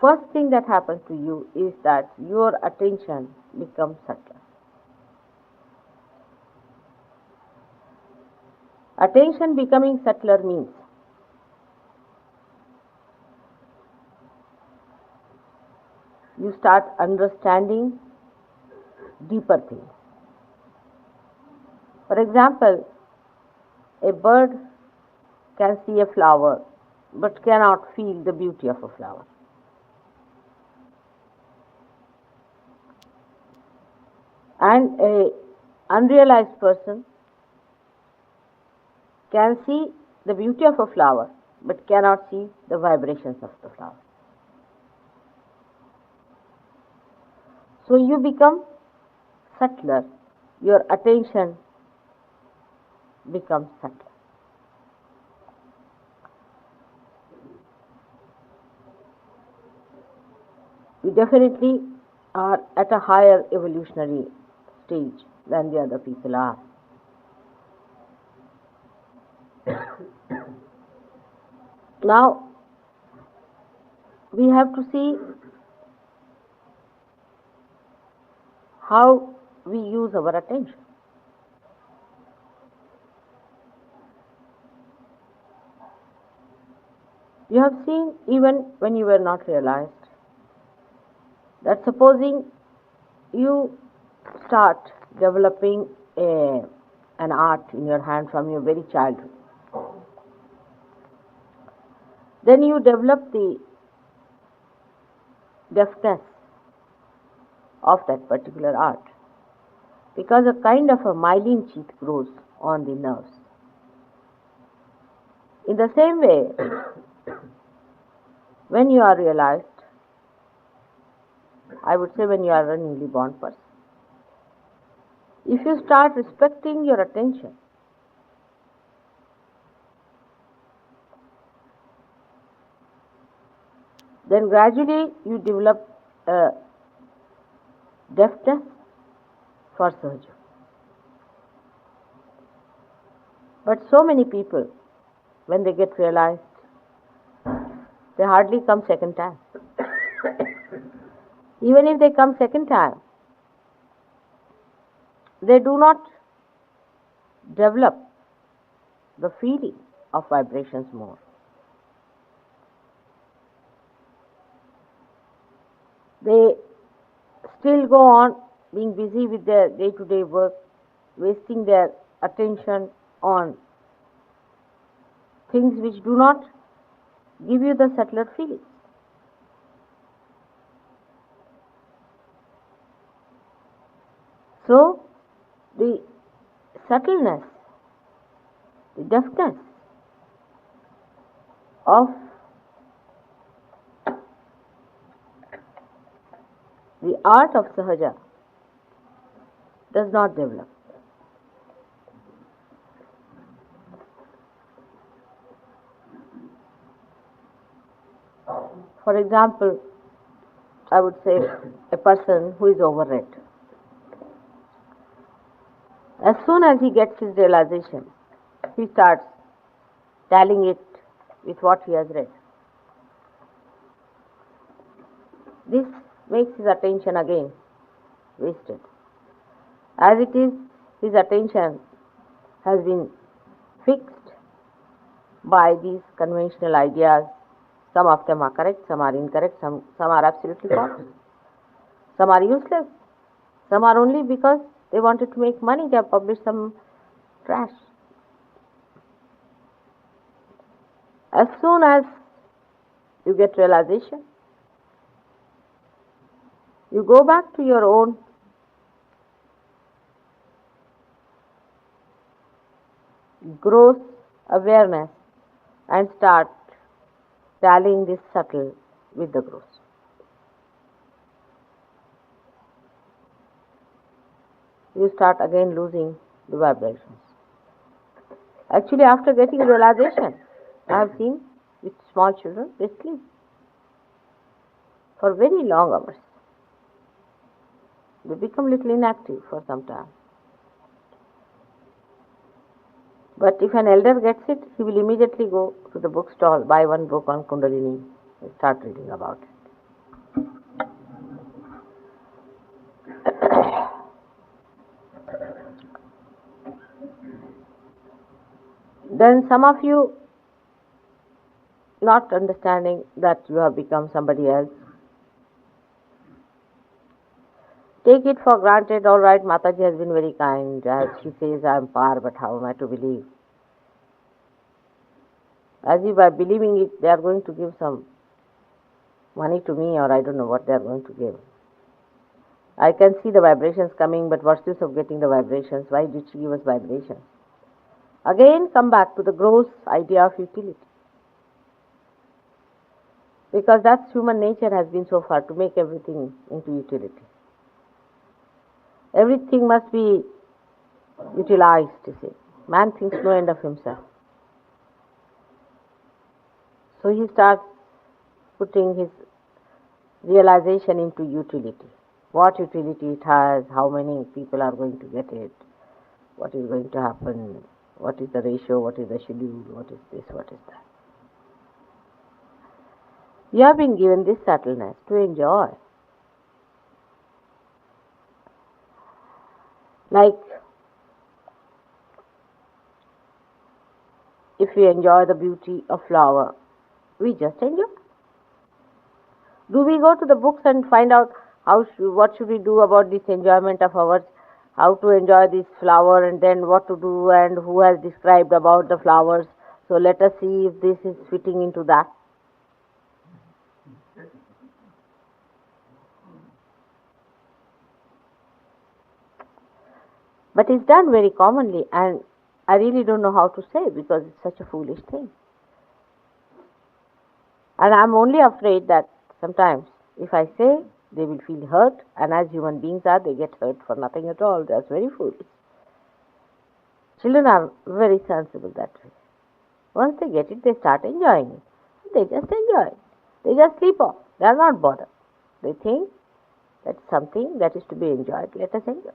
first thing that happens to you is that your attention becomes subtler. Attention becoming subtler means you start understanding deeper things. For example, a bird can see a flower but cannot feel the beauty of a flower. And an unrealized person can see the beauty of a flower but cannot see the vibrations of the flower. So you become subtler, your attention becomes subtler. You definitely are at a higher evolutionary stage than the other people are. Now, we have to see how we use our attention. You have seen, even when you were not realized, that supposing you start developing an art in your hand from your very childhood, then you develop the deftness of that particular art, because a kind of a myelin sheath grows on the nerves. In the same way, when you are realized, I would say when you are a newly born person, if you start respecting your attention, then gradually you develop a deftness for Sahaja. But so many people, when they get realized, they hardly come second time. Even if they come second time, they do not develop the feeling of vibrations more. They still go on being busy with their day-to-day work, wasting their attention on things which do not give you the subtler feelings. So, the subtleness, the deftness of the art of Sahaja does not develop. For example, I would say a person who is overread. As soon as he gets his realization, he starts tallying it with what he has read. This makes his attention again wasted. As it is, his attention has been fixed by these conventional ideas. Some of them are correct, some are incorrect, some are absolutely false. Some are useless. Some are only because they wanted to make money, they have published some trash. As soon as you get realization, you go back to your own gross awareness and start tallying this subtle with the gross. You start again losing the vibrations. Actually, after getting realization, I have seen with small children, they sleep for very long hours. They become little inactive for some time. But if an elder gets it, he will immediately go to the bookstall, buy one book on Kundalini, and start reading about it. Then some of you, not understanding that you have become somebody else, take it for granted, all right, Mataji has been very kind. As she says, I am par, but how am I to believe? As if by believing it, they are going to give some money to me, or I don't know what they are going to give. I can see the vibrations coming, but what's use of getting the vibrations? Why did she give us vibrations? Again, come back to the gross idea of utility. Because that's human nature has been so far, to make everything into utility. Everything must be utilized, you see. Man thinks no end of himself. So he starts putting his realization into utility. What utility it has, how many people are going to get it, what is going to happen, what is the ratio, what is the schedule, what is this, what is that. You have been given this subtleness to enjoy. Like, if we enjoy the beauty of flower, we just enjoy. Do we go to the books and find out what should we do about this enjoyment of ours, how to enjoy this flower, and then what to do, and who has described about the flowers? So let us see if this is fitting into that. But it's done very commonly, and I really don't know how to say, because it's such a foolish thing. And I'm only afraid that sometimes if I say, they will feel hurt, and as human beings are, they get hurt for nothing at all. That's very foolish. Children are very sensible that way. Once they get it, they start enjoying it. They just enjoy it. They just sleep off. They are not bothered. They think that's something that is to be enjoyed. Let us enjoy.